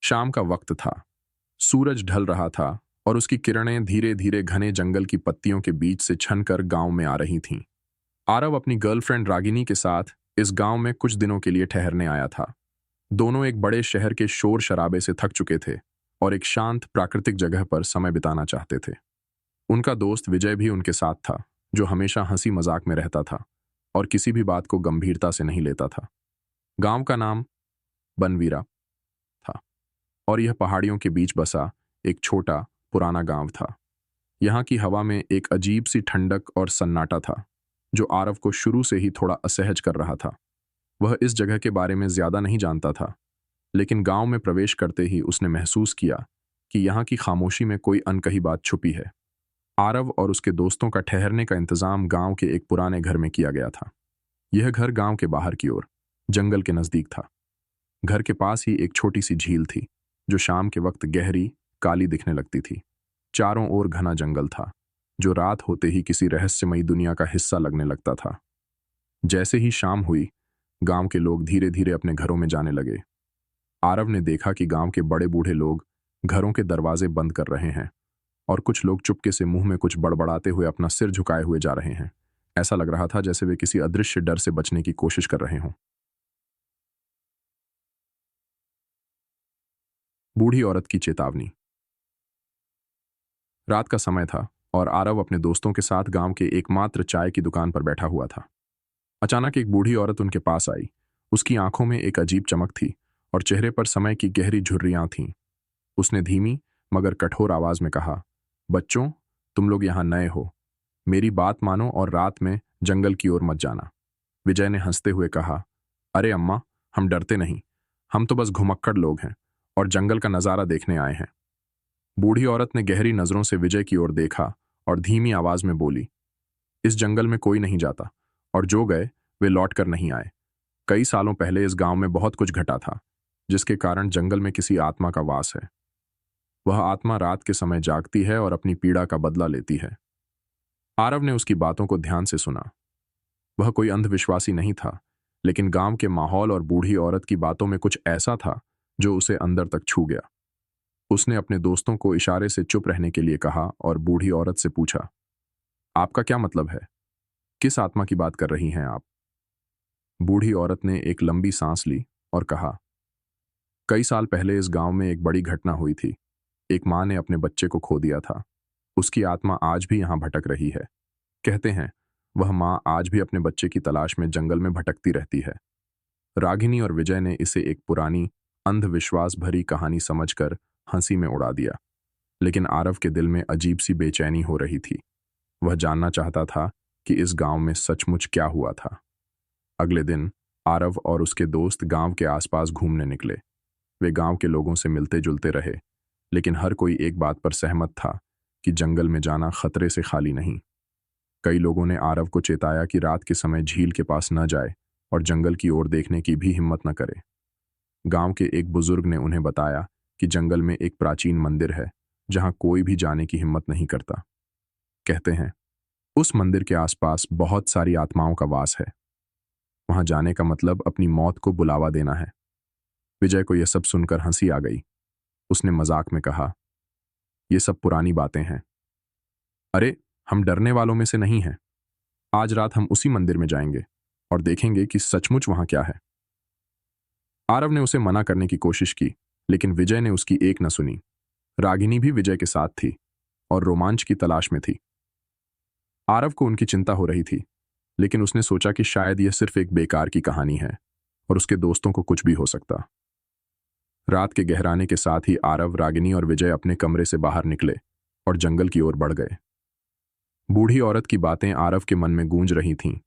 शाम का वक्त था। सूरज ढल रहा था और उसकी किरणें धीरे धीरे घने जंगल की पत्तियों के बीच से छनकर गांव में आ रही थीं। आरव अपनी गर्लफ्रेंड रागिनी के साथ इस गांव में कुछ दिनों के लिए ठहरने आया था। दोनों एक बड़े शहर के शोर शराबे से थक चुके थे और एक शांत प्राकृतिक जगह पर समय बिताना चाहते थे। उनका दोस्त विजय भी उनके साथ था, जो हमेशा हंसी मजाक में रहता था और किसी भी बात को गंभीरता से नहीं लेता था। गांव का नाम बनवीरा था और यह पहाड़ियों के बीच बसा एक छोटा पुराना गांव था। यहाँ की हवा में एक अजीब सी ठंडक और सन्नाटा था, जो आरव को शुरू से ही थोड़ा असहज कर रहा था। वह इस जगह के बारे में ज्यादा नहीं जानता था, लेकिन गांव में प्रवेश करते ही उसने महसूस किया कि यहाँ की खामोशी में कोई अनकही बात छुपी है। आरव और उसके दोस्तों का ठहरने का इंतजाम गांव के एक पुराने घर में किया गया था। यह घर गांव के बाहर की ओर जंगल के नजदीक था। घर के पास ही एक छोटी सी झील थी, जो शाम के वक्त गहरी काली दिखने लगती थी। चारों ओर घना जंगल था, जो रात होते ही किसी रहस्यमयी दुनिया का हिस्सा लगने लगता था। जैसे ही शाम हुई, गांव के लोग धीरे धीरे अपने घरों में जाने लगे। आरव ने देखा कि गांव के बड़े बूढ़े लोग घरों के दरवाजे बंद कर रहे हैं और कुछ लोग चुपके से मुंह में कुछ बड़बड़ाते हुए अपना सिर झुकाए हुए जा रहे हैं। ऐसा लग रहा था जैसे वे किसी अदृश्य डर से बचने की कोशिश कर रहे हों। बूढ़ी औरत की चेतावनी। रात का समय था और आरव अपने दोस्तों के साथ गांव के एकमात्र चाय की दुकान पर बैठा हुआ था। अचानक एक बूढ़ी औरत उनके पास आई। उसकी आंखों में एक अजीब चमक थी और चेहरे पर समय की गहरी झुर्रियां थीं। उसने धीमी मगर कठोर आवाज में कहा, बच्चों, तुम लोग यहाँ नए हो, मेरी बात मानो और रात में जंगल की ओर मत जाना। विजय ने हंसते हुए कहा, अरे अम्मा, हम डरते नहीं, हम तो बस घुमक्कड़ लोग हैं और जंगल का नजारा देखने आए हैं। बूढ़ी औरत ने गहरी नजरों से विजय की ओर देखा और धीमी आवाज में बोली, इस जंगल में कोई नहीं जाता और जो गए वे लौट कर नहीं आए। कई सालों पहले इस गांव में बहुत कुछ घटा था, जिसके कारण जंगल में किसी आत्मा का वास है। वह आत्मा रात के समय जागती है और अपनी पीड़ा का बदला लेती है। आरव ने उसकी बातों को ध्यान से सुना। वह कोई अंधविश्वासी नहीं था, लेकिन गांव के माहौल और बूढ़ी औरत की बातों में कुछ ऐसा था जो उसे अंदर तक छू गया। उसने अपने दोस्तों को इशारे से चुप रहने के लिए कहा और बूढ़ी औरत से पूछा, आपका क्या मतलब है? किस आत्मा की बात कर रही हैं आप? बूढ़ी औरत ने एक लंबी सांस ली और कहा, कई साल पहले इस गांव में एक बड़ी घटना हुई थी। एक माँ ने अपने बच्चे को खो दिया था। उसकी आत्मा आज भी यहाँ भटक रही है। कहते हैं वह माँ आज भी अपने बच्चे की तलाश में जंगल में भटकती रहती है। रागिनी और विजय ने इसे एक पुरानी अंधविश्वास भरी कहानी समझकर हंसी में उड़ा दिया, लेकिन आरव के दिल में अजीब सी बेचैनी हो रही थी। वह जानना चाहता था कि इस गांव में सचमुच क्या हुआ था। अगले दिन आरव और उसके दोस्त गांव के आसपास घूमने निकले। वे गांव के लोगों से मिलते जुलते रहे, लेकिन हर कोई एक बात पर सहमत था कि जंगल में जाना खतरे से खाली नहीं। कई लोगों ने आरव को चेताया कि रात के समय झील के पास न जाए और जंगल की ओर देखने की भी हिम्मत न करे। गांव के एक बुजुर्ग ने उन्हें बताया कि जंगल में एक प्राचीन मंदिर है, जहां कोई भी जाने की हिम्मत नहीं करता। कहते हैं उस मंदिर के आसपास बहुत सारी आत्माओं का वास है। वहां जाने का मतलब अपनी मौत को बुलावा देना है। विजय को यह सब सुनकर हंसी आ गई। उसने मजाक में कहा, ये सब पुरानी बातें हैं। अरे, हम डरने वालों में से नहीं हैं। आज रात हम उसी मंदिर में जाएंगे और देखेंगे कि सचमुच वहां क्या है। आरव ने उसे मना करने की कोशिश की, लेकिन विजय ने उसकी एक न सुनी। रागिनी भी विजय के साथ थी और रोमांच की तलाश में थी। आरव को उनकी चिंता हो रही थी, लेकिन उसने सोचा कि शायद यह सिर्फ एक बेकार की कहानी है और उसके दोस्तों को कुछ भी हो सकता। रात के गहराने के साथ ही आरव, रागिनी और विजय अपने कमरे से बाहर निकले और जंगल की ओर बढ़ गए। बूढ़ी औरत की बातें आरव के मन में गूंज रही थीं,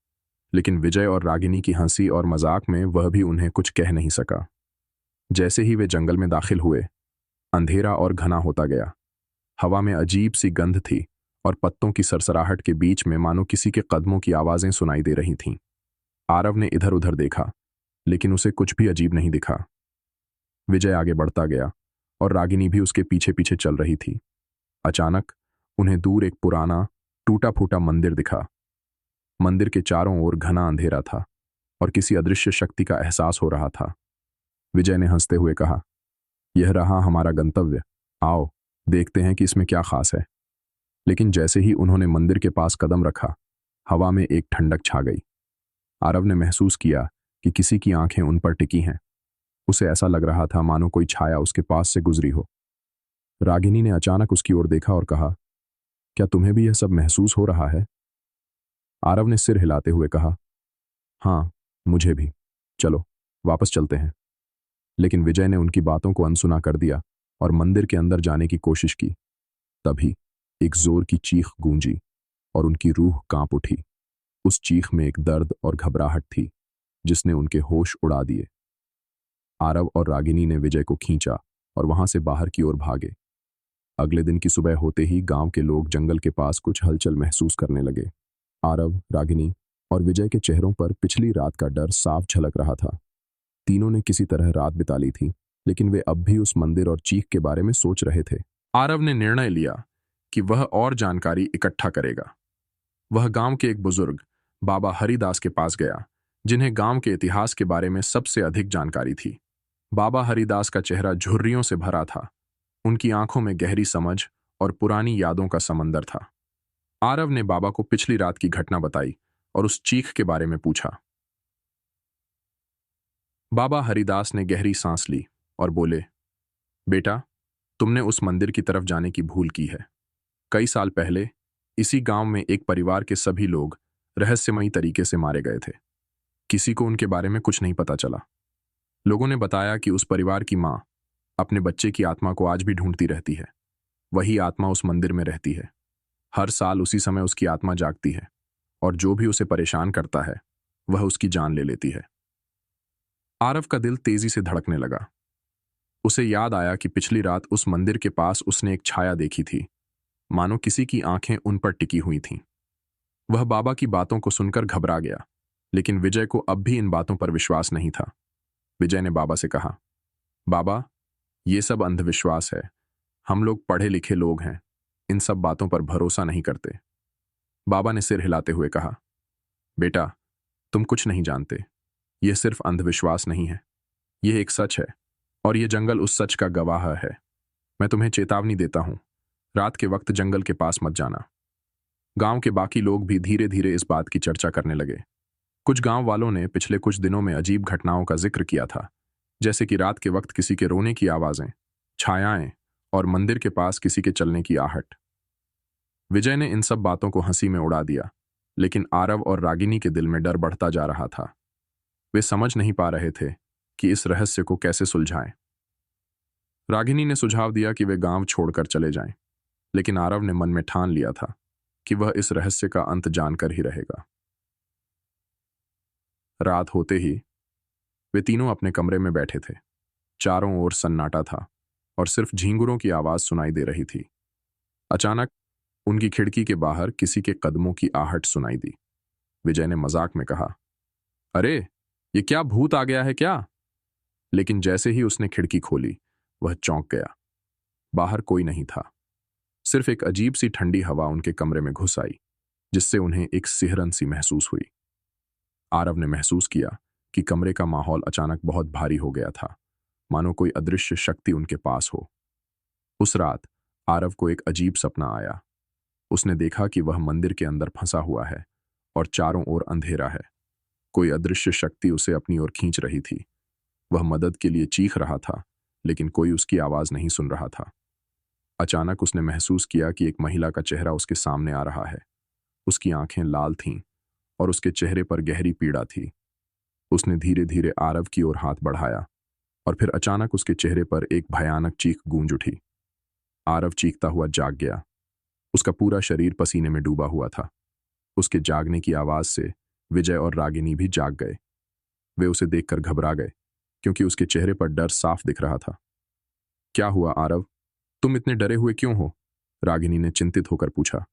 लेकिन विजय और रागिनी की हंसी और मजाक में वह भी उन्हें कुछ कह नहीं सका। जैसे ही वे जंगल में दाखिल हुए, अंधेरा और घना होता गया। हवा में अजीब सी गंध थी और पत्तों की सरसराहट के बीच में मानो किसी के कदमों की आवाजें सुनाई दे रही थीं। आरव ने इधर उधर देखा, लेकिन उसे कुछ भी अजीब नहीं दिखा। विजय आगे बढ़ता गया और रागिनी भी उसके पीछे पीछे चल रही थी। अचानक उन्हें दूर एक पुराना टूटा फूटा मंदिर दिखा। मंदिर के चारों ओर घना अंधेरा था और किसी अदृश्य शक्ति का एहसास हो रहा था। विजय ने हंसते हुए कहा, यह रहा हमारा गंतव्य। आओ, देखते हैं कि इसमें क्या खास है। लेकिन जैसे ही उन्होंने मंदिर के पास कदम रखा, हवा में एक ठंडक छा गई। आरव ने महसूस किया कि किसी की आंखें उन पर टिकी हैं। उसे ऐसा लग रहा था मानो कोई छाया उसके पास से गुजरी हो। रागिनी ने अचानक उसकी ओर देखा और कहा, क्या तुम्हें भी यह सब महसूस हो रहा है? आरव ने सिर हिलाते हुए कहा, हाँ, मुझे भी। चलो, वापस चलते हैं। लेकिन विजय ने उनकी बातों को अनसुना कर दिया और मंदिर के अंदर जाने की कोशिश की। तभी एक जोर की चीख गूंजी और उनकी रूह कांप उठी। उस चीख में एक दर्द और घबराहट थी जिसने उनके होश उड़ा दिए। आरव और रागिनी ने विजय को खींचा और वहां से बाहर की ओर भागे। अगले दिन की सुबह होते ही गांव के लोग जंगल के पास कुछ हलचल महसूस करने लगे। आरव, रागिनी और विजय के चेहरों पर पिछली रात का डर साफ झलक रहा था। तीनों ने किसी तरह रात बिता ली थी, लेकिन वे अब भी उस मंदिर और चीख के बारे में सोच रहे थे। आरव ने निर्णय लिया कि वह और जानकारी इकट्ठा करेगा। वह गांव के एक बुजुर्ग बाबा हरिदास के पास गया, जिन्हें गांव के इतिहास के बारे में सबसे अधिक जानकारी थी। बाबा हरिदास का चेहरा झुर्रियों से भरा था। उनकी आंखों में गहरी समझ और पुरानी यादों का समंदर था। आरव ने बाबा को पिछली रात की घटना बताई और उस चीख के बारे में पूछा। बाबा हरिदास ने गहरी सांस ली और बोले, बेटा, तुमने उस मंदिर की तरफ जाने की भूल की है। कई साल पहले इसी गांव में एक परिवार के सभी लोग रहस्यमयी तरीके से मारे गए थे। किसी को उनके बारे में कुछ नहीं पता चला। लोगों ने बताया कि उस परिवार की मां अपने बच्चे की आत्मा को आज भी ढूंढती रहती है। वही आत्मा उस मंदिर में रहती है। हर साल उसी समय उसकी आत्मा जागती है और जो भी उसे परेशान करता है वह उसकी जान ले लेती है। आरव का दिल तेजी से धड़कने लगा। उसे याद आया कि पिछली रात उस मंदिर के पास उसने एक छाया देखी थी, मानो किसी की आंखें उन पर टिकी हुई थीं। वह बाबा की बातों को सुनकर घबरा गया, लेकिन विजय को अब भी इन बातों पर विश्वास नहीं था। विजय ने बाबा से कहा, बाबा, ये सब अंधविश्वास है। हम लोग पढ़े लिखे लोग हैं, इन सब बातों पर भरोसा नहीं करते। बाबा ने सिर हिलाते हुए कहा, बेटा, तुम कुछ नहीं जानते। यह सिर्फ अंधविश्वास नहीं है, यह एक सच है और यह जंगल उस सच का गवाह है। मैं तुम्हें चेतावनी देता हूं, रात के वक्त जंगल के पास मत जाना। गांव के बाकी लोग भी धीरे धीरे इस बात की चर्चा करने लगे। कुछ गांव वालों ने पिछले कुछ दिनों में अजीब घटनाओं का जिक्र किया था, जैसे कि रात के वक्त किसी के रोने की आवाजें, छायाएं और मंदिर के पास किसी के चलने की आहट। विजय ने इन सब बातों को हंसी में उड़ा दिया, लेकिन आरव और रागिनी के दिल में डर बढ़ता जा रहा था। वे समझ नहीं पा रहे थे कि इस रहस्य को कैसे सुलझाएं। रागिनी ने सुझाव दिया कि वे गांव छोड़कर चले जाएं, लेकिन आरव ने मन में ठान लिया था कि वह इस रहस्य का अंत जानकर ही रहेगा। रात होते ही वे तीनों अपने कमरे में बैठे थे। चारों ओर सन्नाटा था और सिर्फ झींगुरों की आवाज सुनाई दे रही थी। अचानक उनकी खिड़की के बाहर किसी के कदमों की आहट सुनाई दी। विजय ने मजाक में कहा, अरे, ये क्या भूत आ गया है क्या? लेकिन जैसे ही उसने खिड़की खोली, वह चौंक गया। बाहर कोई नहीं था। सिर्फ एक अजीब सी ठंडी हवा उनके कमरे में घुस आई, जिससे उन्हें एक सिहरन सी महसूस हुई। आरव ने महसूस किया कि कमरे का माहौल अचानक बहुत भारी हो गया था, मानो कोई अदृश्य शक्ति उनके पास हो। उस रात आरव को एक अजीब सपना आया। उसने देखा कि वह मंदिर के अंदर फंसा हुआ है और चारों ओर अंधेरा है। कोई अदृश्य शक्ति उसे अपनी ओर खींच रही थी। वह मदद के लिए चीख रहा था, लेकिन कोई उसकी आवाज नहीं सुन रहा था। अचानक उसने महसूस किया कि एक महिला का चेहरा उसके सामने आ रहा है। उसकी आंखें लाल थीं और उसके चेहरे पर गहरी पीड़ा थी। उसने धीरे धीरे आरव की ओर हाथ बढ़ाया और फिर अचानक उसके चेहरे पर एक भयानक चीख गूंज उठी। आरव चीखता हुआ जाग गया। उसका पूरा शरीर पसीने में डूबा हुआ था। उसके जागने की आवाज से विजय और रागिनी भी जाग गए। वे उसे देखकर घबरा गए, क्योंकि उसके चेहरे पर डर साफ दिख रहा था। क्या हुआ आरव? तुम इतने डरे हुए क्यों हो? रागिनी ने चिंतित होकर पूछा।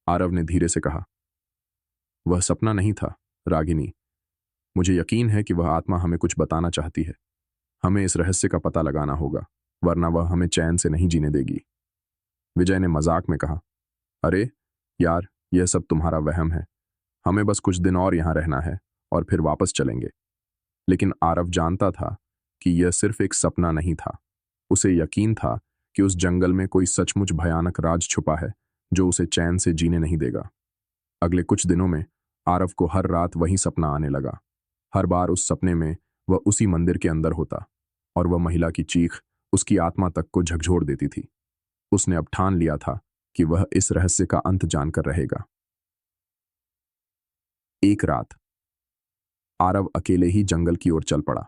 आरव ने धीरे से कहा, वह सपना नहीं था, रागिनी। मुझे यकीन है कि वह आत्मा हमें कुछ बताना चाहती है। हमें इस रहस्य का पता लगाना होगा, वरना वह हमें चैन से नहीं जीने देगी। विजय ने मजाक में कहा, अरे यार, यह सब तुम्हारा वहम है। हमें बस कुछ दिन और यहां रहना है और फिर वापस चलेंगे। लेकिन आरव जानता था कि यह सिर्फ एक सपना नहीं था। उसे यकीन था कि उस जंगल में कोई सचमुच भयानक राज छुपा है जो उसे चैन से जीने नहीं देगा। अगले कुछ दिनों में आरव को हर रात वही सपना आने लगा। हर बार उस सपने में वह उसी मंदिर के अंदर होता और वह महिला की चीख उसकी आत्मा तक को झकझोर देती थी। उसने अब ठान लिया था कि वह इस रहस्य का अंत जानकर रहेगा। एक रात आरव अकेले ही जंगल की ओर चल पड़ा।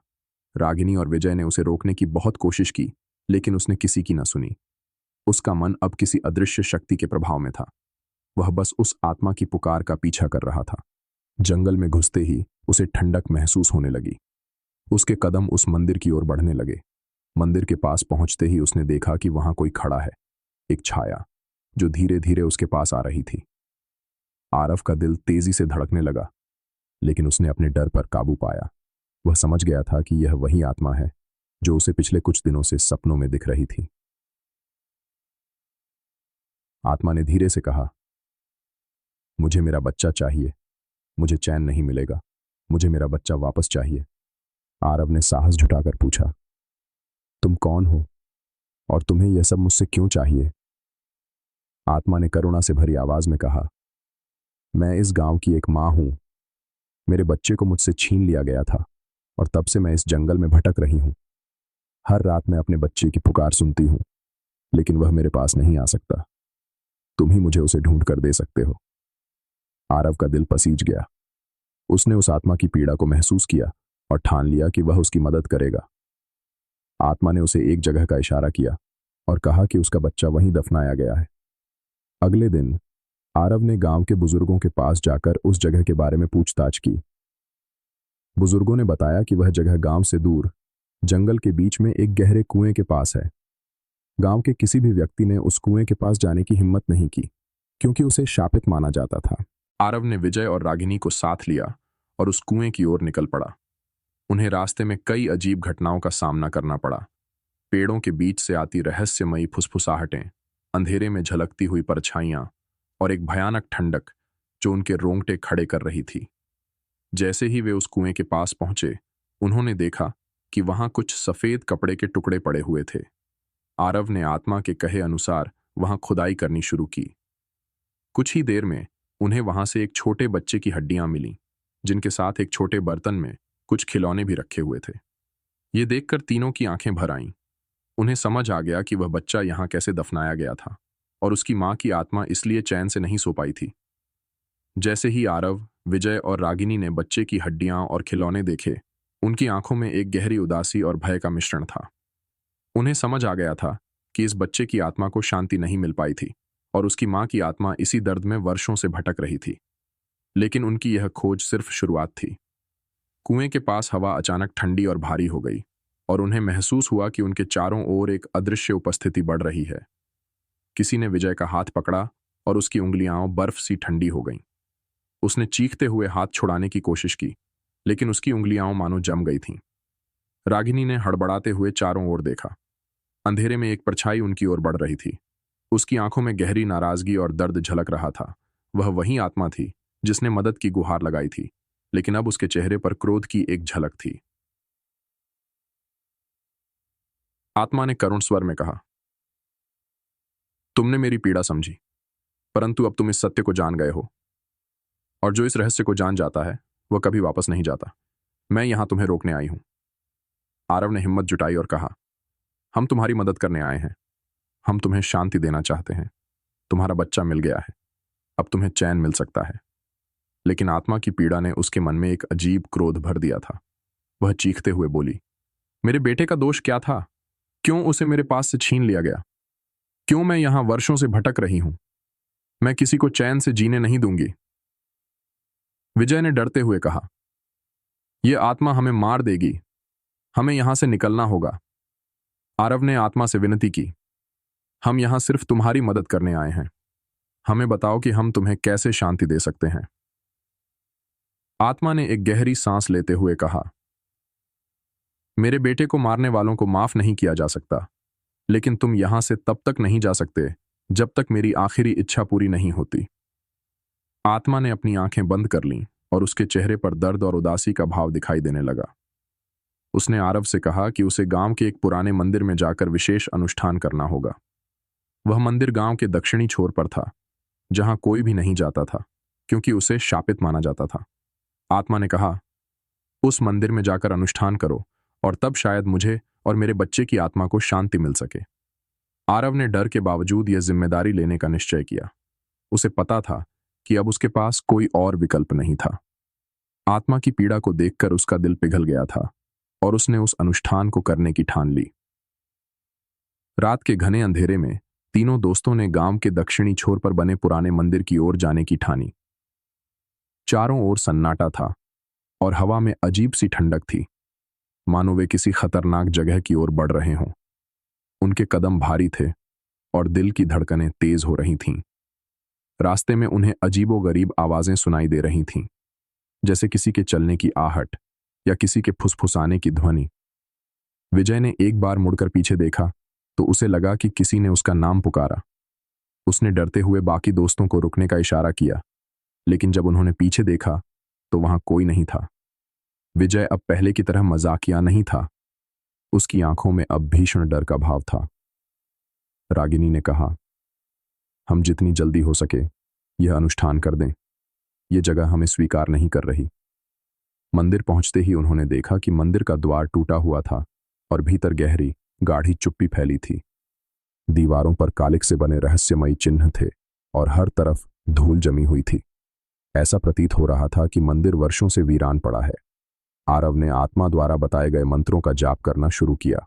रागिनी और विजय ने उसे रोकने की बहुत कोशिश की, लेकिन उसने किसी की न सुनी। उसका मन अब किसी अदृश्य शक्ति के प्रभाव में था। वह बस उस आत्मा की पुकार का पीछा कर रहा था। जंगल में घुसते ही उसे ठंडक महसूस होने लगी। उसके कदम उस मंदिर की ओर बढ़ने लगे। मंदिर के पास पहुंचते ही उसने देखा कि वहां कोई खड़ा है, एक छाया जो धीरे धीरे उसके पास आ रही थी। आरव का दिल तेजी से धड़कने लगा, लेकिन उसने अपने डर पर काबू पाया। वह समझ गया था कि यह वही आत्मा है जो उसे पिछले कुछ दिनों से सपनों में दिख रही थी। आत्मा ने धीरे से कहा, मुझे मेरा बच्चा चाहिए, मुझे चैन नहीं मिलेगा, मुझे मेरा बच्चा वापस चाहिए। आरव ने साहस जुटाकर पूछा, तुम कौन हो और तुम्हें यह सब मुझसे क्यों चाहिए? आत्मा ने करुणा से भरी आवाज में कहा, मैं इस गांव की एक मां हूं। मेरे बच्चे को मुझसे छीन लिया गया था और तब से मैं इस जंगल में भटक रही हूं। हर रात मैं अपने बच्चे की पुकार सुनती हूं, लेकिन वह मेरे पास नहीं आ सकता। तुम ही मुझे उसे ढूंढ कर दे सकते हो। आरव का दिल पसीज गया। उसने उस आत्मा की पीड़ा को महसूस किया और ठान लिया कि वह उसकी मदद करेगा। आत्मा ने उसे एक जगह का इशारा किया और कहा कि उसका बच्चा वहीं दफनाया गया है। अगले दिन आरव ने गांव के बुजुर्गों के पास जाकर उस जगह के बारे में पूछताछ की। बुजुर्गों ने बताया कि वह जगह गांव से दूर जंगल के बीच में एक गहरे कुएं के पास है। गांव के किसी भी व्यक्ति ने उस कुएं के पास जाने की हिम्मत नहीं की, क्योंकि उसे शापित माना जाता था। आरव ने विजय और रागिनी को साथ लिया और उस कुएं की ओर निकल पड़ा। उन्हें रास्ते में कई अजीब घटनाओं का सामना करना पड़ा। पेड़ों के बीच से आती रहस्यमयी फुसफुसाहटें, अंधेरे में झलकती हुई परछाइयां और एक भयानक ठंडक जो उनके रोंगटे खड़े कर रही थी। जैसे ही वे उस कुएं के पास पहुंचे, उन्होंने देखा कि वहां कुछ सफेद कपड़े के टुकड़े पड़े हुए थे। आरव ने आत्मा के कहे अनुसार वहां खुदाई करनी शुरू की। कुछ ही देर में उन्हें वहां से एक छोटे बच्चे की हड्डियां मिलीं, जिनके साथ एक छोटे बर्तन में कुछ खिलौने भी रखे हुए थे। ये देखकर तीनों की आंखें भर आईं। उन्हें समझ आ गया कि वह बच्चा यहां कैसे दफनाया गया था और उसकी मां की आत्मा इसलिए चैन से नहीं सो पाई थी। जैसे ही आरव, विजय और रागिनी ने बच्चे की हड्डियां और खिलौने देखे, उनकी आंखों में एक गहरी उदासी और भय का मिश्रण था। उन्हें समझ आ गया था कि इस बच्चे की आत्मा को शांति नहीं मिल पाई थी और उसकी मां की आत्मा इसी दर्द में वर्षों से भटक रही थी। लेकिन उनकी यह खोज सिर्फ शुरुआत थी। कुएं के पास हवा अचानक ठंडी और भारी हो गई और उन्हें महसूस हुआ कि उनके चारों ओर एक अदृश्य उपस्थिति बढ़ रही है। किसी ने विजय का हाथ पकड़ा और उसकी उंगलियां बर्फ सी ठंडी हो गईं। उसने चीखते हुए हाथ छुड़ाने की कोशिश की, लेकिन उसकी उंगलियां मानो जम गई थीं। रागिनी ने हड़बड़ाते हुए चारों ओर देखा। अंधेरे में एक परछाई उनकी ओर बढ़ रही थी। उसकी आंखों में गहरी नाराजगी और दर्द झलक रहा था। वह वही आत्मा थी जिसने मदद की गुहार लगाई थी, लेकिन अब उसके चेहरे पर क्रोध की एक झलक थी। आत्मा ने करुण स्वर में कहा, तुमने मेरी पीड़ा समझी, परंतु अब तुम इस सत्य को जान गए हो, और जो इस रहस्य को जान जाता है वह कभी वापस नहीं जाता। मैं यहां तुम्हें रोकने आई हूं। आरव ने हिम्मत जुटाई और कहा, हम तुम्हारी मदद करने आए हैं। हम तुम्हें शांति देना चाहते हैं। तुम्हारा बच्चा मिल गया है, अब तुम्हें चैन मिल सकता है। लेकिन आत्मा की पीड़ा ने उसके मन में एक अजीब क्रोध भर दिया था। वह चीखते हुए बोली, मेरे बेटे का दोष क्या था? क्यों उसे मेरे पास से छीन लिया गया? क्यों मैं यहां वर्षों से भटक रही हूं? मैं किसी को चैन से जीने नहीं दूंगी। विजय ने डरते हुए कहा, यह आत्मा हमें मार देगी, हमें यहां से निकलना होगा। आरव ने आत्मा से विनती की, हम यहां सिर्फ तुम्हारी मदद करने आए हैं। हमें बताओ कि हम तुम्हें कैसे शांति दे सकते हैं। आत्मा ने एक गहरी सांस लेते हुए कहा, मेरे बेटे को मारने वालों को माफ नहीं किया जा सकता, लेकिन तुम यहां से तब तक नहीं जा सकते जब तक मेरी आखिरी इच्छा पूरी नहीं होती। आत्मा ने अपनी आंखें बंद कर लीं और उसके चेहरे पर दर्द और उदासी का भाव दिखाई देने लगा। उसने आरव से कहा कि उसे गांव के एक पुराने मंदिर में जाकर विशेष अनुष्ठान करना होगा। वह मंदिर गांव के दक्षिणी छोर पर था, जहां कोई भी नहीं जाता था, क्योंकि उसे शापित माना जाता था। आत्मा ने कहा, उस मंदिर में जाकर अनुष्ठान करो और तब शायद मुझे और मेरे बच्चे की आत्मा को शांति मिल सके। आरव ने डर के बावजूद यह जिम्मेदारी लेने का निश्चय किया। उसे पता था कि अब उसके पास कोई और विकल्प नहीं था। आत्मा की पीड़ा को देखकर उसका दिल पिघल गया था और उसने उस अनुष्ठान को करने की ठान ली। रात के घने अंधेरे में तीनों दोस्तों ने गांव के दक्षिणी छोर पर बने पुराने मंदिर की ओर जाने की ठानी। चारों ओर सन्नाटा था और हवा में अजीब सी ठंडक थी, मानो वे किसी खतरनाक जगह की ओर बढ़ रहे हों। उनके कदम भारी थे और दिल की धड़कनें तेज हो रही थीं। रास्ते में उन्हें अजीबोगरीब आवाजें सुनाई दे रही थीं, जैसे किसी के चलने की आहट या किसी के फुसफुसाने की ध्वनि। विजय ने एक बार मुड़कर पीछे देखा तो उसे लगा कि किसी ने उसका नाम पुकारा। उसने डरते हुए बाकी दोस्तों को रुकने का इशारा किया, लेकिन जब उन्होंने पीछे देखा तो वहां कोई नहीं था। विजय अब पहले की तरह मजाकिया नहीं था, उसकी आंखों में अब भीषण डर का भाव था। रागिनी ने कहा, हम जितनी जल्दी हो सके यह अनुष्ठान कर दें, यह जगह हमें स्वीकार नहीं कर रही। मंदिर पहुंचते ही उन्होंने देखा कि मंदिर का द्वार टूटा हुआ था और भीतर गहरी गाढ़ी चुप्पी फैली थी। दीवारों पर कालिक से बने रहस्यमयी चिन्ह थे और हर तरफ धूल जमी हुई थी। ऐसा प्रतीत हो रहा था कि मंदिर वर्षों से वीरान पड़ा है। आरव ने आत्मा द्वारा बताए गए मंत्रों का जाप करना शुरू किया।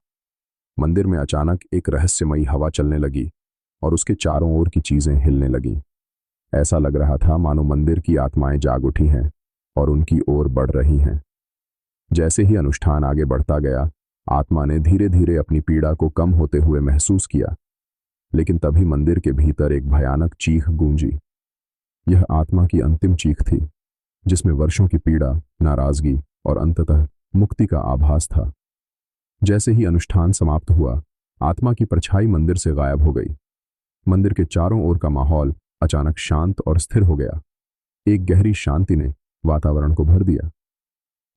मंदिर में अचानक एक रहस्यमयी हवा चलने लगी और उसके चारों ओर की चीजें हिलने लगीं। ऐसा लग रहा था मानो मंदिर की आत्माएं जाग उठी हैं और उनकी ओर बढ़ रही हैं। जैसे ही अनुष्ठान आगे बढ़ता गया, आत्मा ने धीरे धीरे अपनी पीड़ा को कम होते हुए महसूस किया, लेकिन तभी मंदिर के भीतर एक भयानक चीख गूंजी। यह आत्मा की अंतिम चीख थी, जिसमें वर्षों की पीड़ा, नाराजगी और अंततः मुक्ति का आभास था। जैसे ही अनुष्ठान समाप्त हुआ, आत्मा की परछाई मंदिर से गायब हो गई। मंदिर के चारों ओर का माहौल अचानक शांत और स्थिर हो गया। एक गहरी शांति ने वातावरण को भर दिया।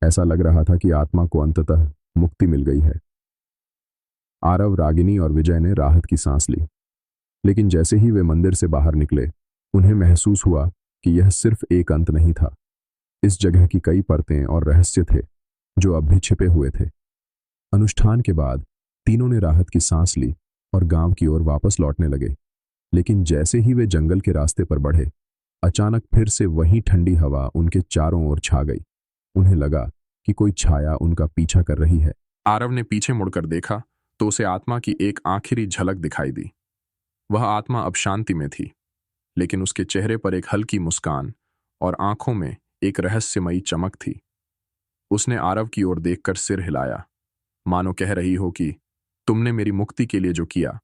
ऐसा लग रहा था कि आत्मा को अंततः मुक्ति मिल गई है। आरव, रागिनी और विजय ने राहत की सांस ली, लेकिन जैसे ही वे मंदिर से बाहर निकले, उन्हें महसूस हुआ कि यह सिर्फ एक अंत नहीं था। इस जगह की कई परतें और रहस्य थे जो अब भी छिपे हुए थे। अनुष्ठान के बाद तीनों ने राहत की सांस ली और गांव की ओर वापस लौटने लगे। लेकिन जैसे ही वे जंगल के रास्ते पर बढ़े, अचानक फिर से वही ठंडी हवा उनके चारों ओर छा गई। उन्हें लगा कि कोई छाया उनका पीछा कर रही है। आरव ने पीछे मुड़कर देखा तो उसे आत्मा की एक आखिरी झलक दिखाई दी। वह आत्मा अब शांति में थी, लेकिन उसके चेहरे पर एक हल्की मुस्कान और आंखों में एक रहस्यमयी चमक थी। उसने आरव की ओर देखकर सिर हिलाया, मानो कह रही हो कि तुमने मेरी मुक्ति के लिए जो किया,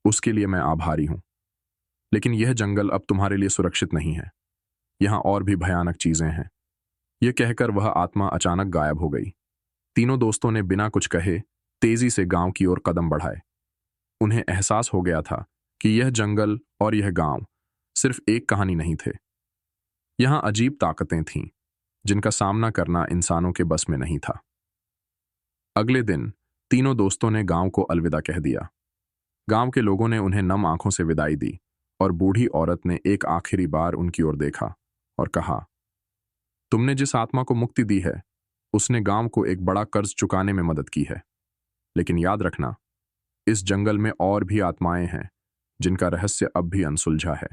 उसके लिए मैं आभारी हूं। लेकिन यह जंगल अब तुम्हारे लिए सुरक्षित नहीं है। यहां और भी भयानक चीजें हैं। यह कहकर वह आत्मा अचानक गायब हो गई। तीनों दोस्तों ने बिना कुछ कहे तेजी से गांव की ओर कदम बढ़ाए। उन्हें एहसास हो गया था कि यह जंगल और यह गांव सिर्फ एक कहानी नहीं थे। यहां अजीब ताकतें थीं, जिनका सामना करना इंसानों के बस में नहीं था। अगले दिन तीनों दोस्तों ने गांव को अलविदा कह दिया। गांव के लोगों ने उन्हें नम आंखों से विदाई दी और बूढ़ी औरत ने एक आखिरी बार उनकी ओर देखा और कहा, तुमने जिस आत्मा को मुक्ति दी है, उसने गांव को एक बड़ा कर्ज चुकाने में मदद की है। लेकिन याद रखना, इस जंगल में और भी आत्माएं हैं जिनका रहस्य अब भी अनसुलझा है।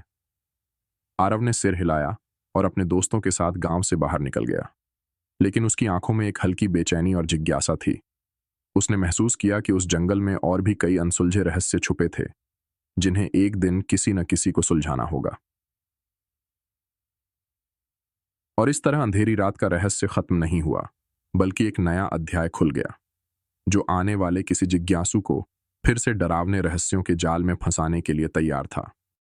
आरव ने सिर हिलाया और अपने दोस्तों के साथ गांव से बाहर निकल गया, लेकिन उसकी आंखों में एक हल्की बेचैनी और जिज्ञासा थी। उसने महसूस किया कि उस जंगल में और भी कई अनसुलझे रहस्य छुपे थे, जिन्हें एक दिन किसी न किसी को सुलझाना होगा। और इस तरह अंधेरी रात का रहस्य खत्म नहीं हुआ, बल्कि एक नया अध्याय खुल गया, जो आने वाले किसी जिज्ञासु को फिर से डरावने रहस्यों के जाल में फंसाने के लिए तैयार था।